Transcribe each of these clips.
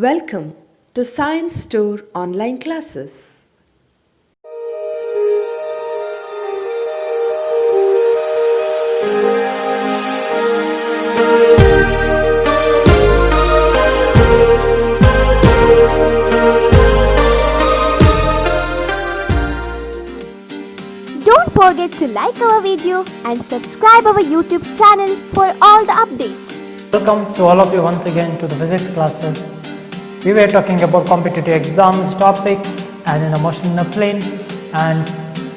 Welcome to Science Store online classes. Don't forget to like our video and subscribe our YouTube channel for all the updates. Welcome to all of you once again to the physics classes. We were talking about competitive exams, topics and in a motion in a plane, and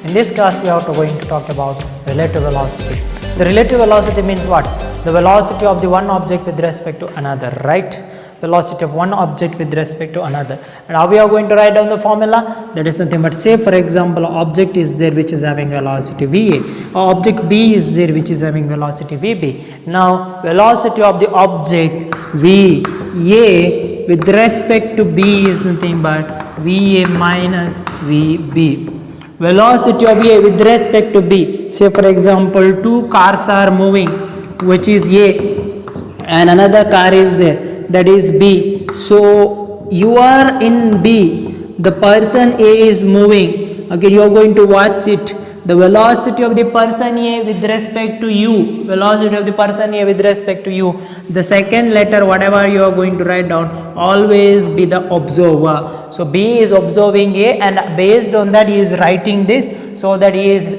in this class we are going to talk about relative velocity. The relative velocity means what? The velocity of the one object with respect to another, right? Velocity of one object with respect to another. And how we are going to write down the formula? That is nothing but, say for example, object is there which is having velocity Va, or object B is there which is having velocity Vb. Now velocity of the object Va with respect to B is nothing but Va minus Vb. Velocity of A with respect to B, say for example two cars are moving, which is A and another car is there, that is B. So you are in B, the person A is moving, okay, you are going to watch it. The velocity of the person A with respect to you, velocity of the person A with respect to you, the second letter whatever you are going to write down, always be the observer. So B is observing A and based on that he is writing this, so that he is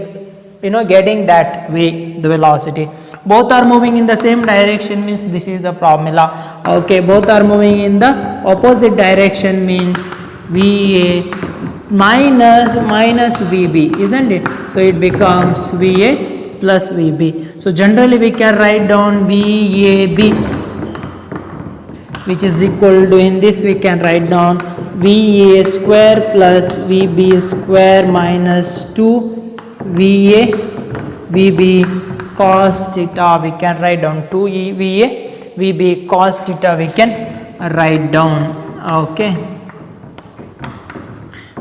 getting that way the velocity. Both are moving in the same direction means this is the formula. Okay, both are moving in the opposite direction means Va minus Vb, isn't it? So it becomes Va plus Vb. So generally we can write down Vab, which is equal to, in this we can write down Va square plus Vb square minus 2 Va Vb cos theta. We can write down 2 Va Vb cos theta we can write down, okay,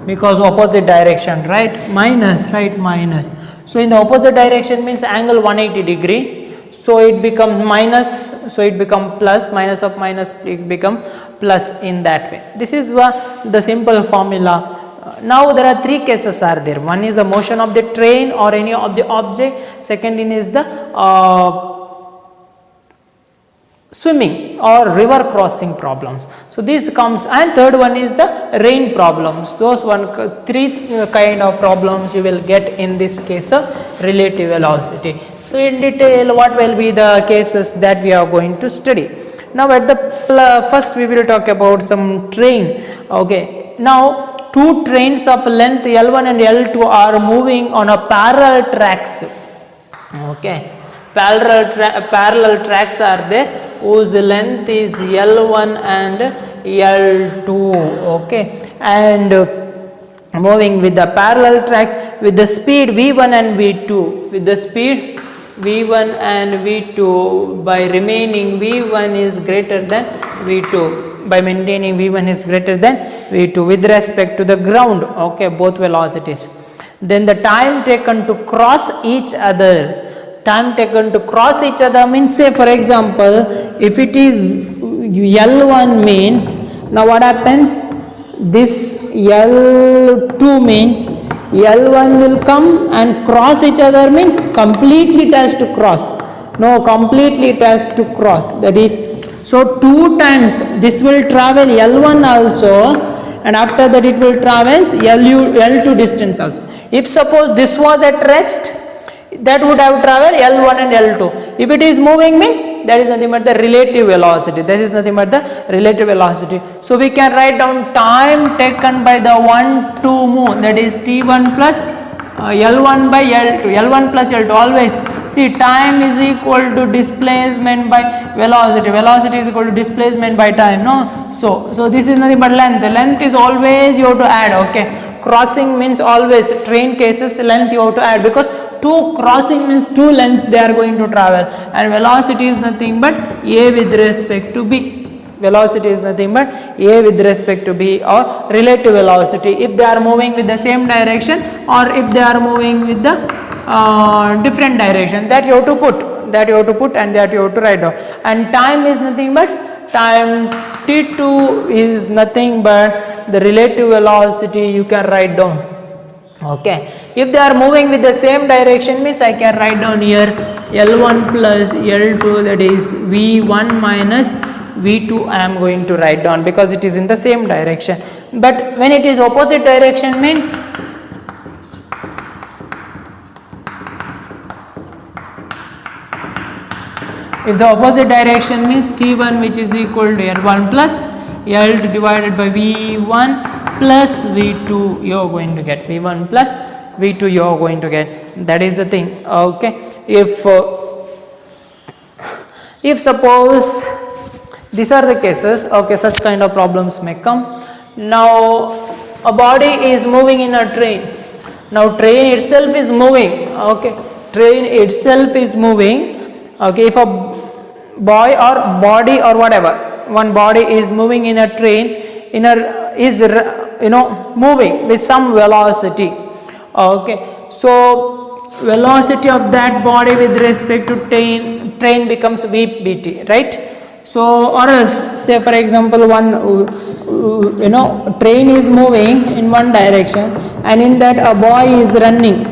because opposite direction, right? Minus, right? Minus. So in the opposite direction means angle 180 degree. So it becomes minus, so it becomes plus, minus of minus it become plus in that way. This is the simple formula. Now there are three cases are there. One is the motion of the train or any of the object. Second is the swimming or river crossing problems. So this comes, and third one is the rain problems. Those three kind of problems you will get in this case of relative velocity. So in detail what will be the cases that we are going to study. Now at the first we will talk about some train. Okay, now two trains of length L1 and L2 are moving on a parallel tracks. Okay, parallel tracks are there whose length is L1 and L2, okay, and moving with the parallel tracks with the speed V1 and V2, with the speed V1 and V2 by remaining V1 is greater than V2, by maintaining V1 is greater than V2 with respect to the ground, okay, both velocities. Then the time taken to cross each other, time taken to cross each other means, say for example, if it is L1 means, now what happens, this L2 means L1 will come and cross each other means completely it has to cross, no, completely it has to cross, that is, so two times this will travel L1 also, and after that it will traverse L2 distance also. If suppose this was at rest, that would have traveled L1 and L2. If it is moving means that is nothing but the relative velocity. That is nothing but the relative velocity. So we can write down time taken by the one to move, that is T1 plus L1 by L2. L1 plus L2 always. See, time is equal to displacement by velocity. Velocity is equal to displacement by time. No, so this is nothing but length. The length is always you have to add. Okay, crossing means always train cases length you have to add, because two crossing means two lengths they are going to travel, and velocity is nothing but A with respect to B. Velocity is nothing but A with respect to B, or relative velocity if they are moving with the same direction or if they are moving with the different direction, that you have to put, and that you have to write down. And time is nothing but time T2 is nothing but the relative velocity you can write down. Okay, if they are moving with the same direction means I can write down here L1 plus L2, that is V1 minus V2 I am going to write down because it is in the same direction. But when it is opposite direction means if the opposite direction means T1 which is equal to L1 plus L2 divided by V1 plus V2 you are going to get, V1 plus V2 you are going to get, that is the thing. Okay, if suppose these are the cases, okay, such kind of problems may come. Now a body is moving in a train, now train itself is moving, okay, train itself is moving, okay, if a boy or body or whatever, one body is moving in a train, is moving with some velocity, okay, so velocity of that body with respect to train becomes vbt, right? So or else say for example one train is moving in one direction and in that a boy is running,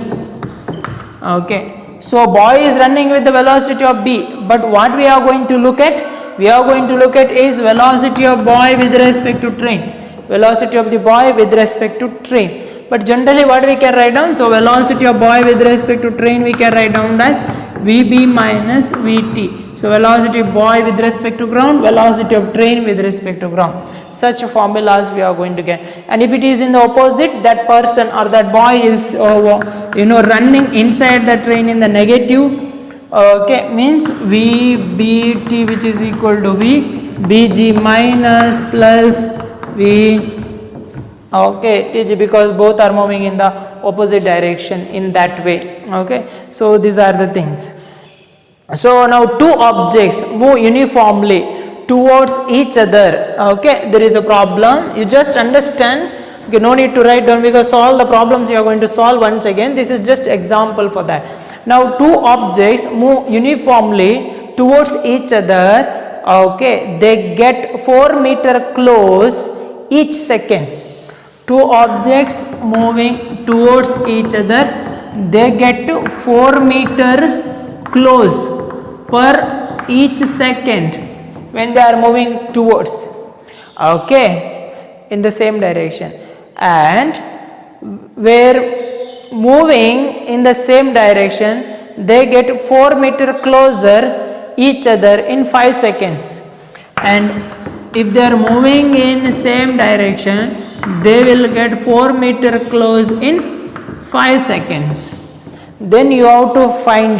okay, so boy is running with the velocity of b, but what we are going to look at, we are going to look at is velocity of boy with respect to train, velocity of the boy with respect to train. But generally what we can write down, so velocity of boy with respect to train we can write down as Vb minus Vt. So velocity of boy with respect to ground, velocity of train with respect to ground. Such formulas we are going to get. And if it is in the opposite, that person or that boy is running inside the train in the negative, okay, means Vbt which is equal to Vbg minus plus V, okay, Tg, because both are moving in the opposite direction in that way, okay. So these are the things. So now two objects move uniformly towards each other, okay, there is a problem, you just understand, okay, no need to write down because all the problems you are going to solve once again, this is just example for that. Now two objects move uniformly towards each other, okay, they get 4 meter close each second. Two objects moving towards each other, they get to 4 meter close per each second when they are moving towards, okay, in the same direction, and where moving in the same direction they get 4 meter closer each other in 5 seconds, and if they are moving in same direction they will get 4 meter close in 5 seconds. Then you have to find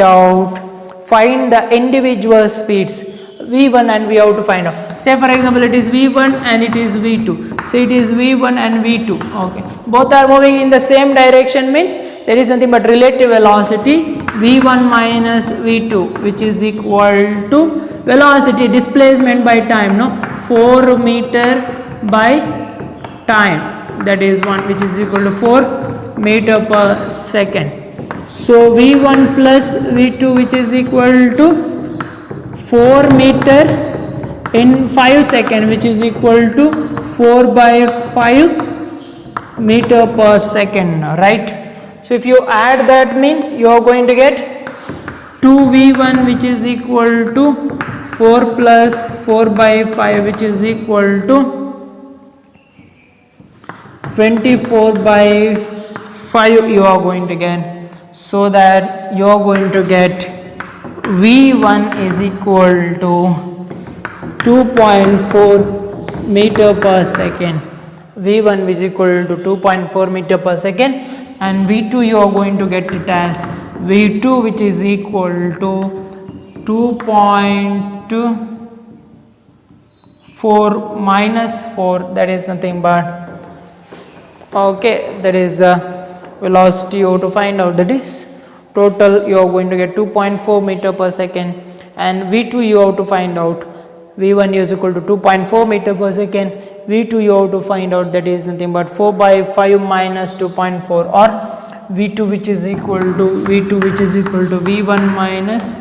the individual speeds v1 and we have to find out. Say for example it is v1 and it is v2. So it is v1 and v2, okay, both are moving in the same direction means there is nothing but relative velocity v1 minus v2 which is equal to velocity displacement by time, no, 4 meter by time, that is 1 which is equal to 4 meter per second. So v1 plus v2 which is equal to 4 meter in 5 seconds which is equal to 4 by 5 meter per second, right? So if you add that means you are going to get 2v1 which is equal to 4 plus 4 by 5 which is equal to 24 by 5 you are going to get, so that you are going to get v1 is equal to 2.4 meter per second, v1 is equal to 2.4 meter per second, and v2 you are going to get it as v2 which is equal to 2.4 minus 4, that is nothing but, okay, that is the velocity you have to find out, that is total you are going to get 2.4 meter per second, and v2 you have to find out, v1 is equal to 2.4 meter per second, v2 you have to find out, that is nothing but 4 by 5 minus 2.4, or v2 which is equal to v1 minus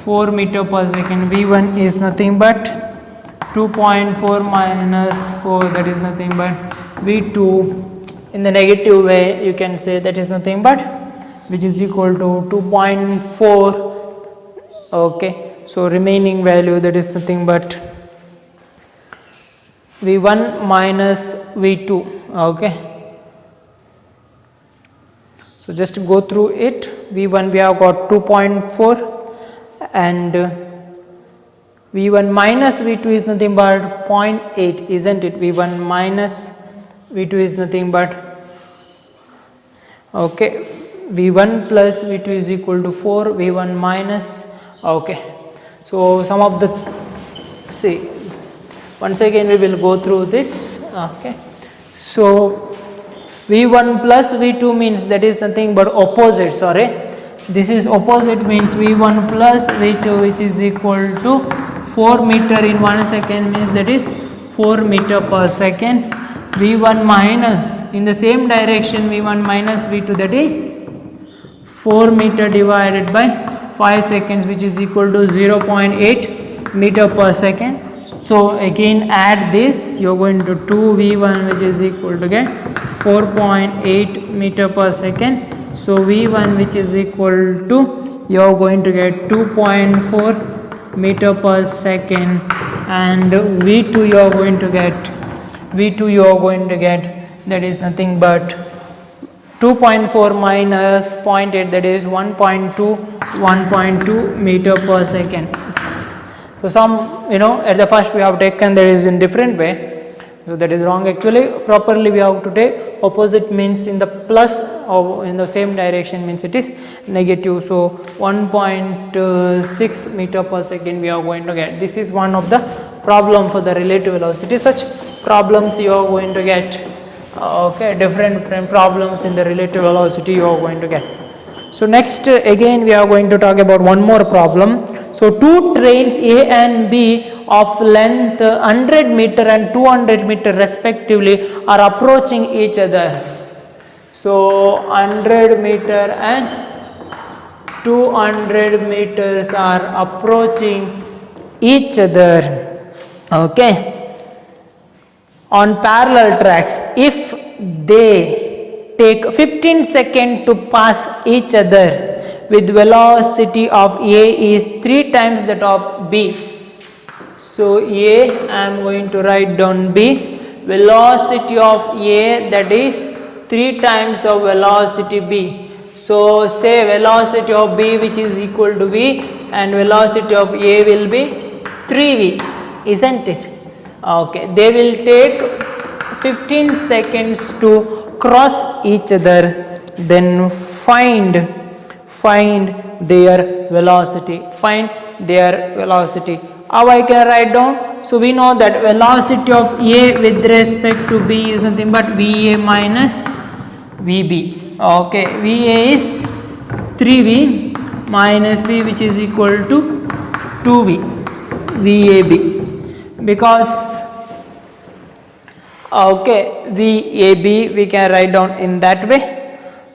4 meter per second, v1 is nothing but 2.4 minus 4, that is nothing but V2. In the negative way you can say that is nothing but which is equal to 2.4. okay, so remaining value that is nothing but V1 minus V2. okay, so just go through it. V1 we have got 2.4 and V1 minus V2 is nothing but 0.8, isn't it? V1 minus V2 is nothing but, okay, V1 plus V2 is equal to 4, V1 minus, okay. So some of the, see, once again we will go through this, okay. So V1 plus V2 means that is nothing but opposite, sorry. This is opposite means V1 plus V2 which is equal to 4 meter in 1 second means that is 4 meter per second. V1 minus in the same direction V1 minus V2 that is 4 meter divided by 5 seconds which is equal to 0.8 meter per second. So again add this, you are going to 2V1 which is equal to get 4.8 meter per second. So V1 which is equal to, you are going to get 2.4 meter per second, and V2 you are going to get, that is nothing but 2.4 minus 0.8, that is 1.2 meter per second. So some, at the first we have taken that is in different way, so that is wrong. Actually properly we have to take opposite means in the plus or in the same direction means it is negative. So 1.6 meter per second we are going to get. This is one of the problem for the relative velocity. Such problems you are going to get, okay, different problems in the relative velocity you are going to get. So next again we are going to talk about one more problem. So two trains A and B of length 100 meter and 200 meter respectively are approaching each other. So 100 meter and 200 meters are approaching each other, okay, on parallel tracks. If they take 15 seconds to pass each other with velocity of A is 3 times that of B. So A, I am going to write down B, velocity of A that is 3 times of velocity B. So say velocity of B which is equal to V and velocity of A will be 3V, isn't it? Okay, they will take 15 seconds to cross each other, then find their velocity, How I can write down? So we know that velocity of A with respect to B is nothing but VA minus VB, okay, VA is 3V minus V which is equal to 2V, VAB, because okay, VAB we can write down in that way.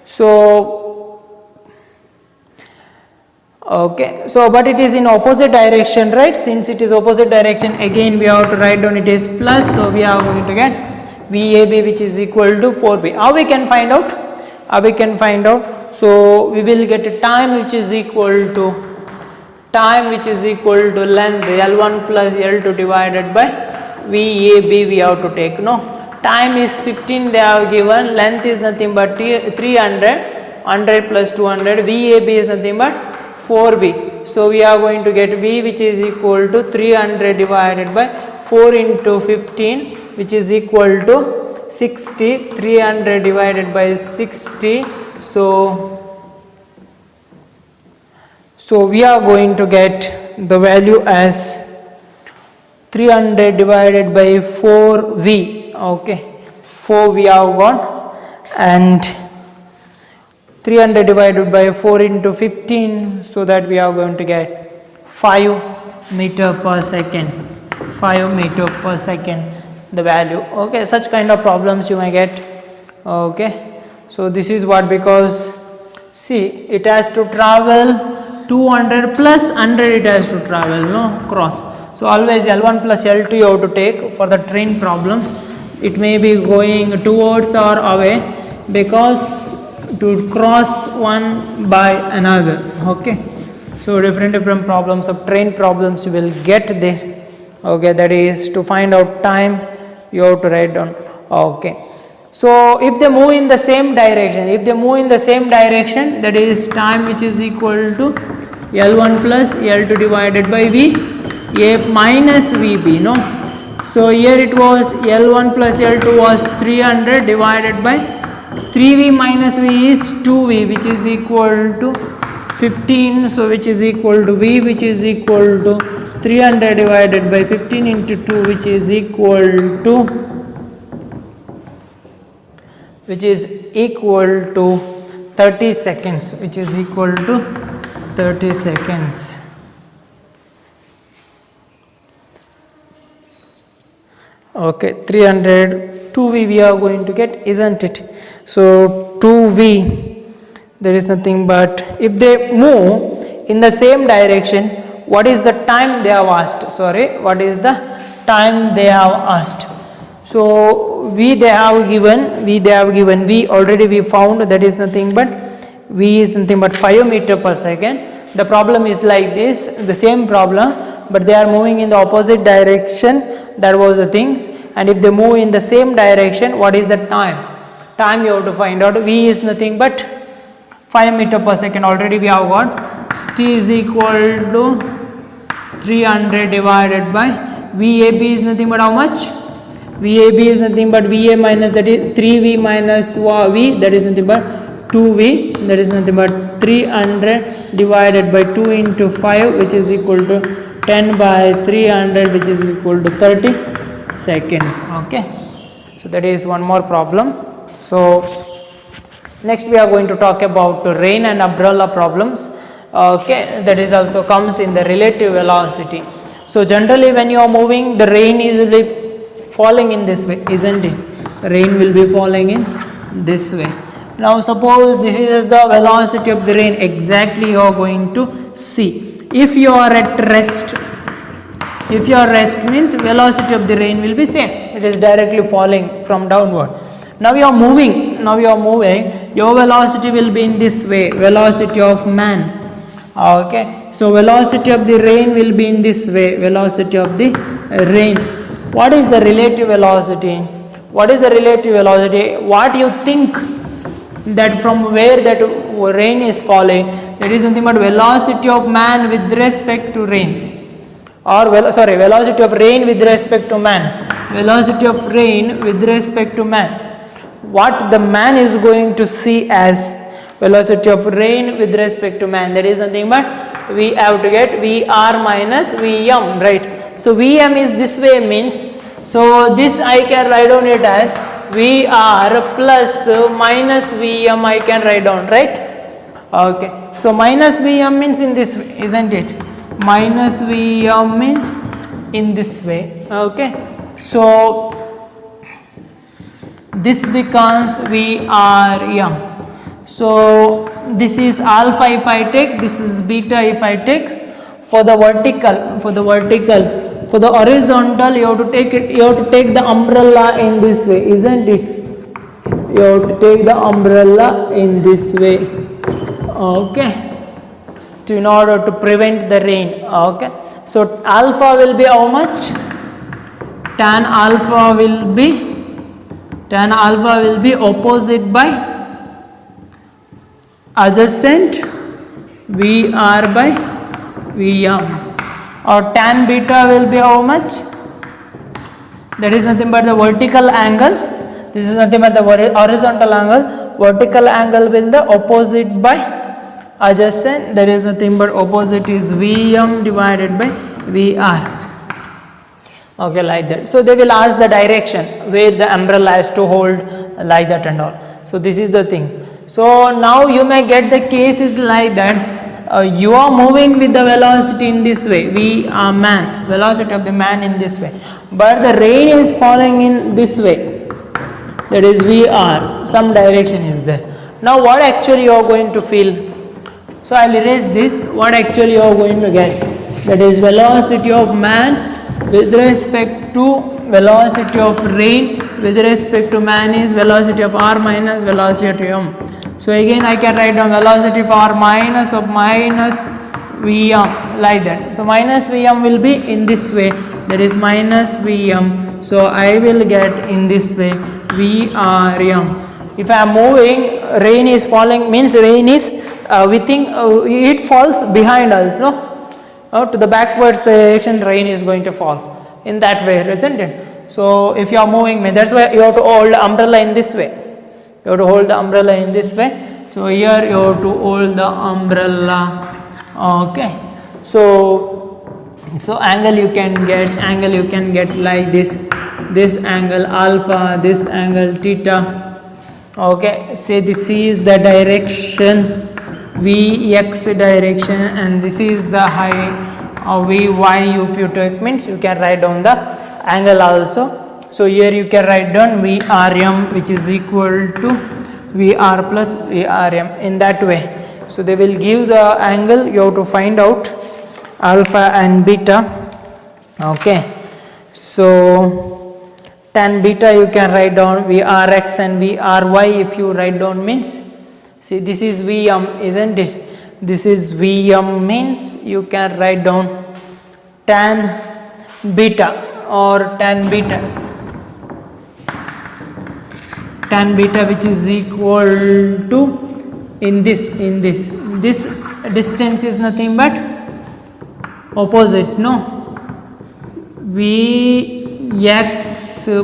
So okay, so but it is in opposite direction, right? Since it is opposite direction, again we have to write down it is plus, so we are going to get VAB which is equal to 4V. How we can find out? So we will get a time which is equal to length L1 plus L2 divided by VAB we have to take, no? Time is 15 they have given, length is nothing but 300, 100 plus 200, VAB is nothing but 4V. So we are going to get V which is equal to 300 divided by 4 into 15 which is equal to 60, 300 divided by 60. So we are going to get the value as 300 divided by 4V, okay, 4 we have got, and 300 divided by 4 into 15, so that we are going to get 5 meter per second, the value, okay. Such kind of problems you may get, okay. So this is what, because see it has to travel 200 plus 100 it has to travel, no, cross. So always L1 plus L2 you have to take for the train problem. It may be going towards or away because to cross one by another. Okay, so different problems of train problems you will get there. Okay, that is to find out time you have to write down. Okay, so if they move in the same direction, that is time which is equal to L1 plus L2 divided by V A minus VB, no. So here it was L1 plus L2 was 300 divided by 3V minus V is 2V, which is equal to 15. So which is equal to V, which is equal to 300 divided by 15 into 2, which is equal to 30 seconds, which is equal to 30 seconds. Okay, 300, 2V we are going to get, isn't it? So 2V, there is nothing but, if they move in the same direction, what is the time they have asked? What is the time they have asked? So V they have given, V already we found, that is nothing but, V is nothing but 5 meter per second. The problem is like this, the same problem, but they are moving in the opposite direction. That was the things. And if they move in the same direction, what is the time? Time you have to find out. V is nothing but 5 meter per second. Already we have got. T is equal to 300 divided by VAB is nothing but how much? VAB is nothing but VA minus, that is 3V minus V, that is nothing but 2V, that is nothing but 300 divided by 2 into 5, which is equal to 10 by 300, which is equal to 30 seconds. Okay, so that is one more problem. So next we are going to talk about rain and umbrella problems. Okay, that is also comes in the relative velocity. So generally when you are moving, the rain is will be falling in this way, isn't it? Rain will be falling in this way. Now suppose this is the velocity of the rain, exactly you are going to see. If you are at rest, means velocity of the rain will be same, it is directly falling from downward. Now you are moving, your velocity will be in this way, velocity of man. Okay, so velocity of the rain will be in this way, velocity of the rain. What is the relative velocity? What you think that from where that rain is falling, that is nothing but velocity of man with respect to rain, or velocity of rain with respect to man, velocity of rain with respect to man. What the man is going to see as velocity of rain with respect to man, that is nothing but we have to get VR minus Vm, right? So Vm is this way means, so this I can write down it as VR plus minus Vm I can write down, right? Okay, so minus Vm means in this way, isn't it? Minus Vm means in this way. Okay, so this becomes Vrm. So this is alpha if I take, this is beta if I take. For the vertical, for the horizontal, you have to take it, you have to take the umbrella in this way, isn't it? You have to take the umbrella in this way. Okay, in order to prevent the rain. Okay, so alpha will be how much? Tan alpha will be opposite by adjacent VR by Vm. Or tan beta will be how much? That is nothing but the vertical angle. This is nothing but the horizontal angle. Vertical angle will the opposite by adjacent. That is nothing but opposite is Vm divided by VR. Okay, like that. So they will ask the direction where the umbrella has to hold, like that and all. So this is the thing. So now you may get the cases like that. You are moving with the velocity in this way, velocity of the man in this way, but the rain is falling in this way, that is VR, some direction is there. Now what actually you are going to feel? So I'll erase this. What actually you are going to get? That is velocity of man with respect to velocity of rain with respect to man is velocity of r minus velocity of m. So again I can write down velocity of r minus of minus Vm like that. So minus Vm will be in this way, that is minus Vm. So I will get in this way Vrm. If I am moving, rain is falling, means rain is within, it falls behind us, no? To the backwards direction rain is going to fall in that way, isn't it? So if you are moving, that's why you have to hold the umbrella in this way. You have to hold the umbrella in this way. So here you have to hold the umbrella. Okay. So angle you can get like this angle alpha, this angle theta. Okay, say this is the direction Vx direction and this is the height of Vy. If you take, means you can write down the angle also. So here you can write down Vrm, which is equal to Vr plus Vrm in that way. So they will give the angle, you have to find out alpha and beta. Okay, so tan beta you can write down Vrx and Vry. If you write down, means see this is Vm, isn't it? This is Vm, means you can write down tan beta or tan beta which is equal to in this distance is nothing but opposite, no? Vx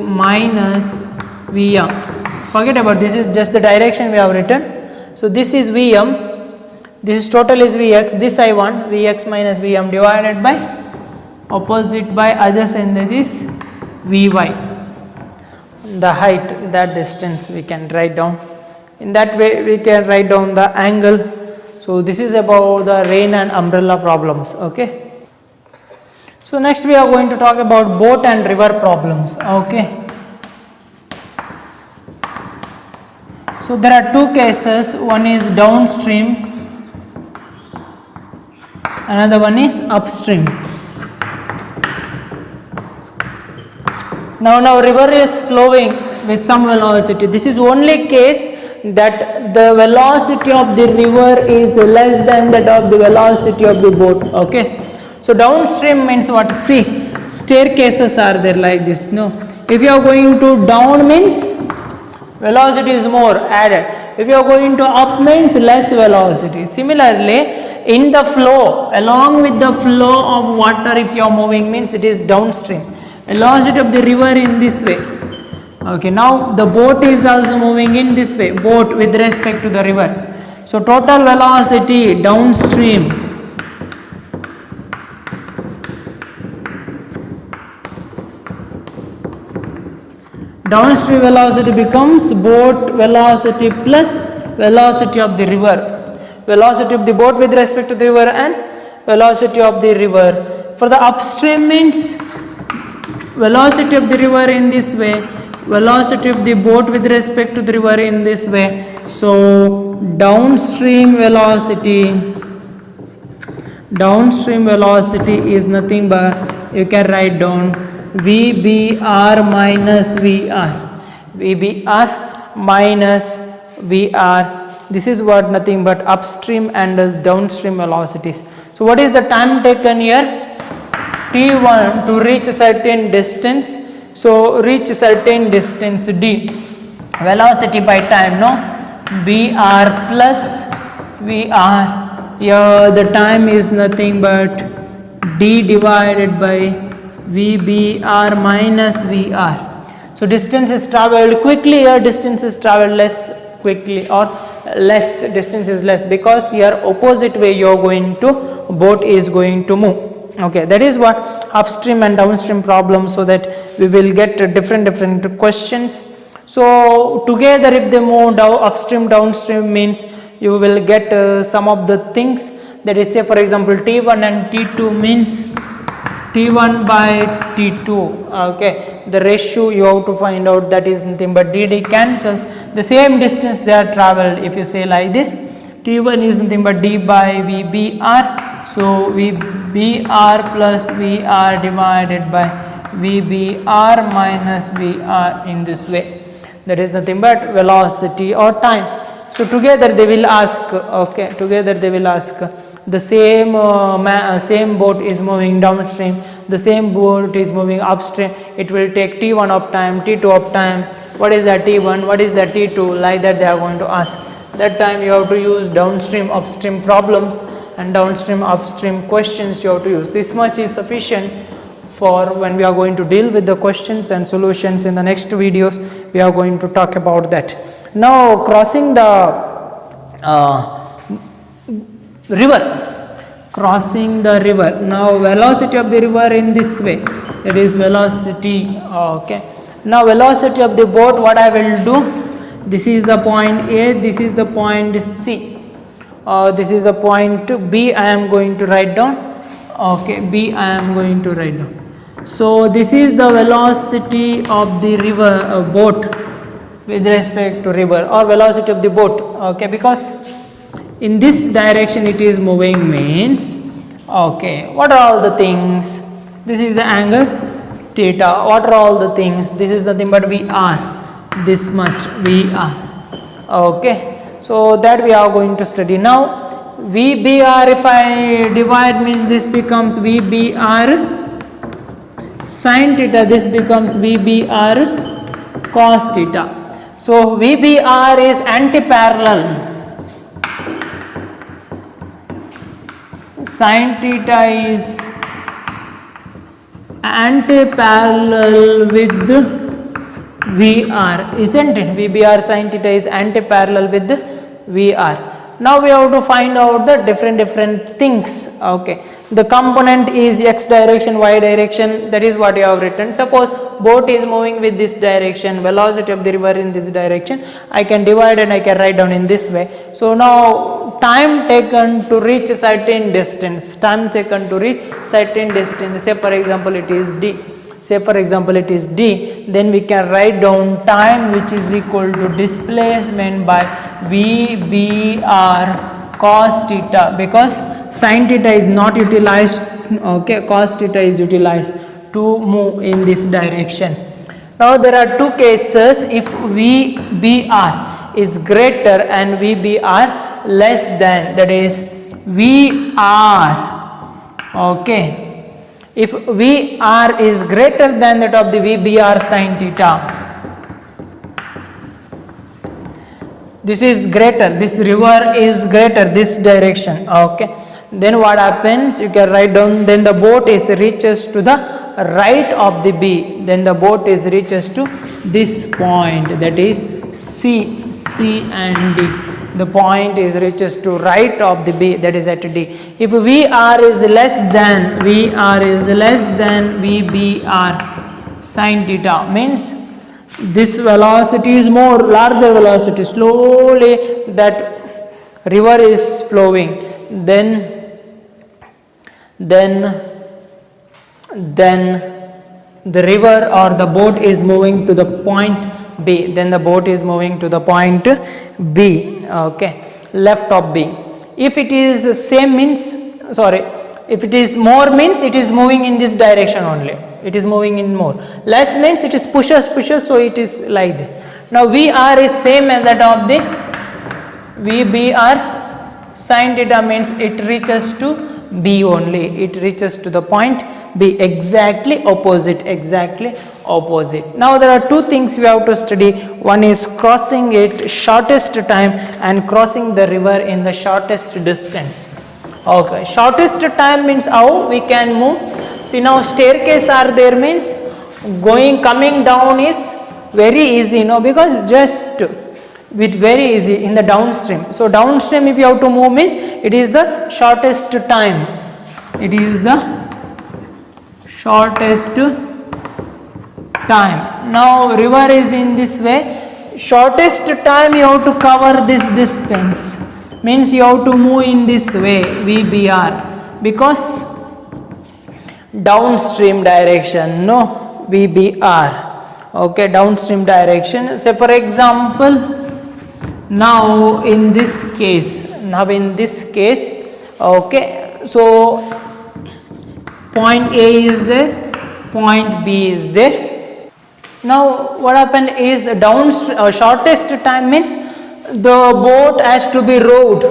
minus Vm. Forget about this, is just the direction we have written. So this is Vm, this is total is Vx, this I want Vx minus Vm divided by opposite by adjacent, that is Vy. The height, that distance we can write down. In that way we can write down the angle. So this is about the rain and umbrella problems. Okay. So next we are going to talk about boat and river problems. Okay. So there are two cases, one is downstream, another one is upstream. Now river is flowing with some velocity. This is only case that the velocity of the river is less than that of the velocity of the boat. Okay. So downstream means what? See, staircases are there like this. No. If you are going to down means velocity is more added. If you are going to up means less velocity. Similarly, in the flow, along with the flow of water, if you are moving means it is downstream. Velocity of the river in this way. Okay, now the boat is also moving in this way, boat with respect to the river. So total velocity downstream velocity becomes boat velocity plus velocity of the river. Velocity of the boat with respect to the river and velocity of the river. For the upstream means velocity of the river in this way, velocity of the boat with respect to the river in this way. So downstream velocity is nothing but you can write down VBR minus VR. VBR minus VR. This is what nothing but upstream and downstream velocities. So what is the time taken here? T1 to reach a certain distance. So reach a certain distance D. Velocity by time, no? BR plus VR. Here the time is nothing but D divided by VBR minus VR. So distance is travelled quickly, here distance is travelled less quickly, or less, distance is less, because here opposite way you are going to, boat is going to move. Okay, that is what upstream and downstream problems, so that we will get different questions. So together if they move down, upstream downstream means you will get some of the things, that is say for example T1 and T2 means T1 by T2. Okay, the ratio you have to find out, that is nothing but DD cancels. The same distance they are travelled, if you say like this, T1 is nothing but d by VBR. So VBR plus VR divided by VBR minus VR in this way. That is nothing but velocity or time. So together they will ask, okay, together they will ask, the same same boat is moving downstream, the same boat is moving upstream, it will take T1 of time, T2 of time, what is that T1, what is that T2, like that they are going to ask. That time you have to use downstream upstream problems and downstream upstream questions you have to use. This much is sufficient for when we are going to deal with the questions and solutions. In the next videos we are going to talk about that. Now crossing the river, crossing the river. Now velocity of the river in this way, that is velocity, okay. Now velocity of the boat, what I will do, this is the point A, this is the point C, this is the point B, I am going to write down, okay, B I am going to write down. So this is the velocity of the river boat with respect to river, or velocity of the boat, okay, because in this direction it is moving means, okay, what are all the things, this is the angle theta, what are all the things, this is nothing but VR, this much VR, okay. So that we are going to study. Now VBR, if I divide, means this becomes VBR sin theta, this becomes VBR cos theta. So VBR is anti-parallel, sin theta is anti-parallel with VR, isn't it? VBR sin theta is anti-parallel with VR. Now we have to find out the different things, okay. The component is x direction, y direction, that is what you have written. Suppose boat is moving with this direction, velocity of the river in this direction, I can divide and I can write down in this way. So now time taken to reach a certain distance, time taken to reach certain distance, say for example it is d, say for example it is d, then we can write down time which is equal to displacement by VBR cos theta, because sin theta is not utilized, okay, cos theta is utilized to move in this direction. Now there are two cases, if VBR is greater and VBR less than, that is VR, okay, if VR is greater than that of the VBR sin theta, this is greater, this river is greater, this direction, okay, then what happens, you can write down, then the boat is reaches to the right of the B, then the boat is reaches to this point, that is C and D, the point is reaches to right of the B, that is at D. If VR is less than VBR sin theta, means this velocity is more, larger velocity, slowly that river is flowing, then the river or the boat is moving to the point B, then the boat is moving to the point B, okay, left of B. If it is same means, sorry, if it is more means it is moving in this direction only, it is moving in more, less means it is pushes, so it is like this. Now VR is same as that of the VBR sin theta, means it reaches to B only, it reaches to the point B, exactly opposite. Now there are two things we have to study, one is crossing it shortest time and crossing the river in the shortest distance, okay. Shortest time means how we can move, see now staircase are there, means coming down is very easy, because just with very easy in the downstream. So downstream if you have to move means it is the shortest time, it is the shortest time. Now river is in this way, shortest time you have to cover this distance, means you have to move in this way VBR, because downstream direction, VBR, okay, downstream direction. Say for example, now in this case, Now in this case, okay, so point A is there, point B is there. Now what happened is the shortest time means the boat has to be rowed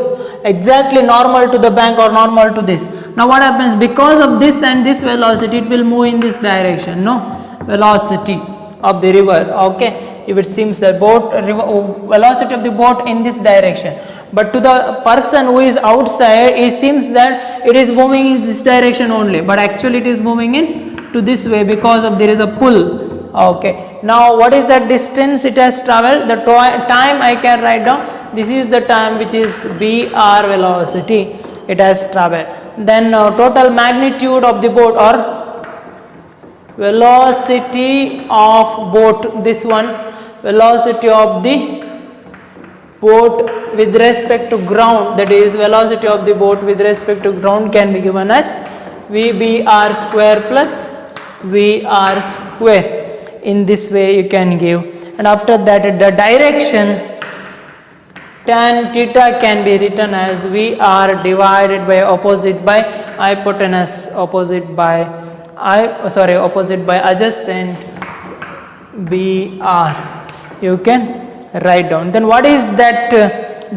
exactly normal to the bank or normal to this. Now what happens, because of this and this velocity, it will move in this direction, no, velocity of the river, okay, if it seems the velocity of the boat in this direction, but to the person who is outside it seems that it is moving in this direction only, but actually it is moving in to this way because of there is a pull, okay. Now what is the distance it has traveled, the time I can write down, this is the time which is BR velocity it has traveled. Then total magnitude of the boat or velocity of boat, this one, velocity of the boat with respect to ground, that is velocity of the boat with respect to ground can be given as VBR square plus VR square. In this way you can give, and after that the direction tan theta can be written as VR divided by opposite by hypotenuse, opposite by adjacent BR you can write down. Then what is that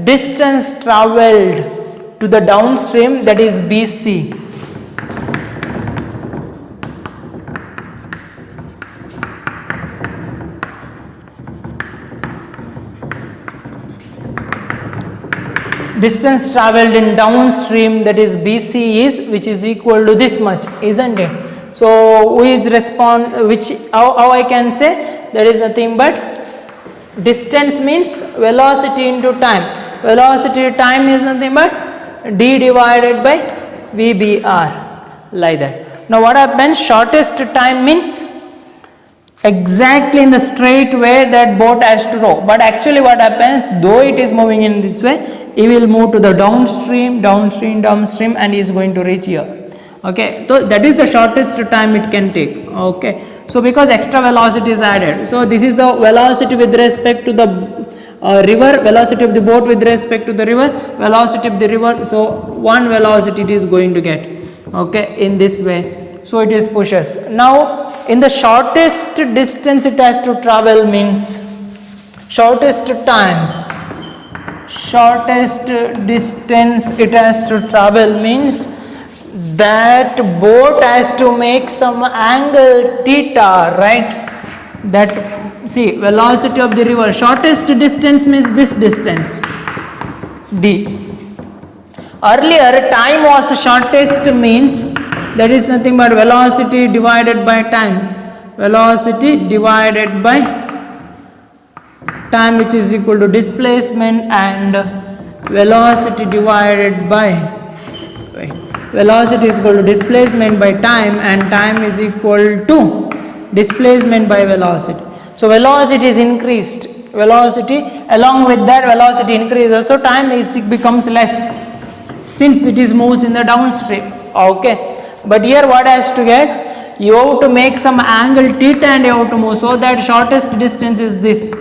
distance travelled to the downstream, that is BC. Distance travelled in downstream, that is BC, is which is equal to this much, isn't it? So who is how I can say, that is nothing but distance means velocity into time. Velocity time is nothing but d divided by VBR, like that. Now what happens, shortest time means exactly in the straight way that boat has to row, but actually what happens, though it is moving in this way, it will move to the downstream, and is going to reach here, okay. So that is the shortest time it can take, okay. So because extra velocity is added, so this is the velocity with respect to the river, velocity of the boat with respect to the river, velocity of the river, so one velocity it is going to get, okay, in this way. So it is pushes. Now in the shortest distance it has to travel means shortest distance it has to travel means that boat has to make some angle theta, right? That, see, velocity of the river, shortest distance means this distance d. Earlier time was shortest means that is nothing but velocity divided by time, velocity divided by time, which is equal to displacement, and velocity divided by velocity is equal to displacement by time, and time is equal to displacement by velocity. So velocity is increased, velocity, along with that velocity increases, so time becomes less since it is moves in the downstream, okay. But here what has to get, you have to make some angle theta and you have to move, so that shortest distance is this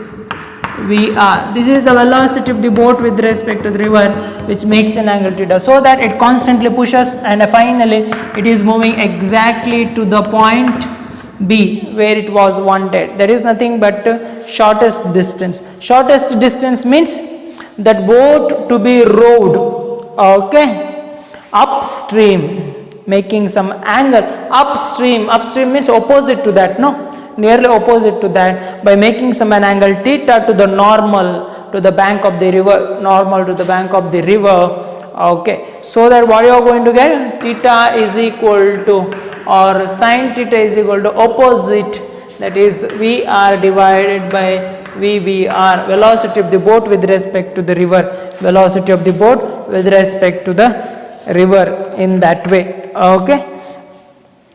VR. This is the velocity of the boat with respect to the river, which makes an angle theta, so that it constantly pushes and finally it is moving exactly to the point B where it was wanted. That is nothing but shortest distance. Shortest distance means that boat to be rowed, okay, upstream, making some angle upstream means opposite to that, no, nearly opposite to that, by making some an angle theta to the normal to the bank of the river, okay. So that what you are going to get, theta is equal to, or sin theta is equal to opposite, that is VR divided by VBR, velocity of the boat with respect to the river, velocity of the boat with respect to the river, in that way, okay.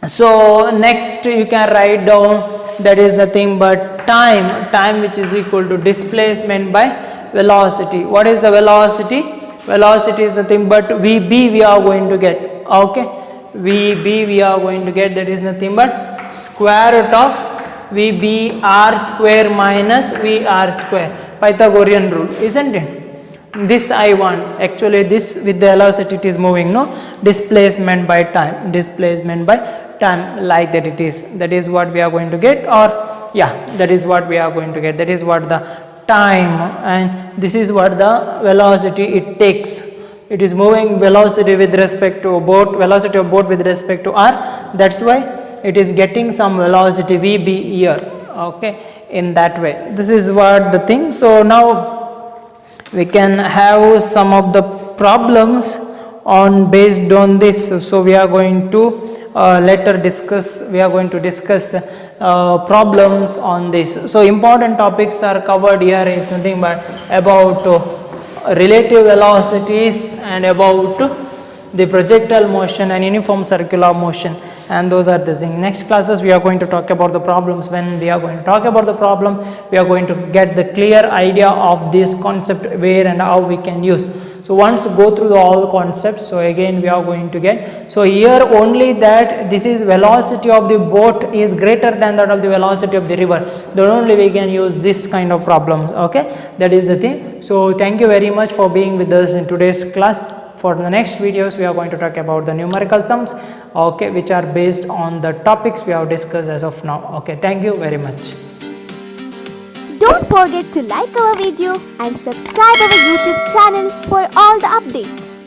So next you can write down, that is nothing but time which is equal to displacement by velocity. What is the velocity? Velocity is nothing but VB we are going to get, okay. VB we are going to get, that is nothing but square root of VBR square minus VR square, Pythagorean rule, isn't it? this I want, actually this with the velocity it is moving, no, displacement by time, like that it is, that is what we are going to get, or yeah, that is what we are going to get, that is what the time, and this is what the velocity it takes. It is moving velocity with respect to boat, velocity of boat with respect to r, that's why it is getting some velocity vb here, okay, in that way. This is what the thing. So now we can have some of the problems on based on this. So we are going to later discuss, we are going to discuss problems on this. So important topics are covered here is nothing but about relative velocities and about the projectile motion and uniform circular motion, and those are the thing. Next classes we are going to talk about the problems. When we are going to talk about the problem, we are going to get the clear idea of this concept, where and how we can use. So once go through all the concepts, so again we are going to get, so here only that this is velocity of the boat is greater than that of the velocity of the river, then only we can use this kind of problems, okay, that is the thing. So thank you very much for being with us in today's class. For the next videos we are going to talk about the numerical sums, okay, which are based on the topics we have discussed as of now, okay. Thank you very much. Don't forget to like our video and subscribe our YouTube channel for all the updates.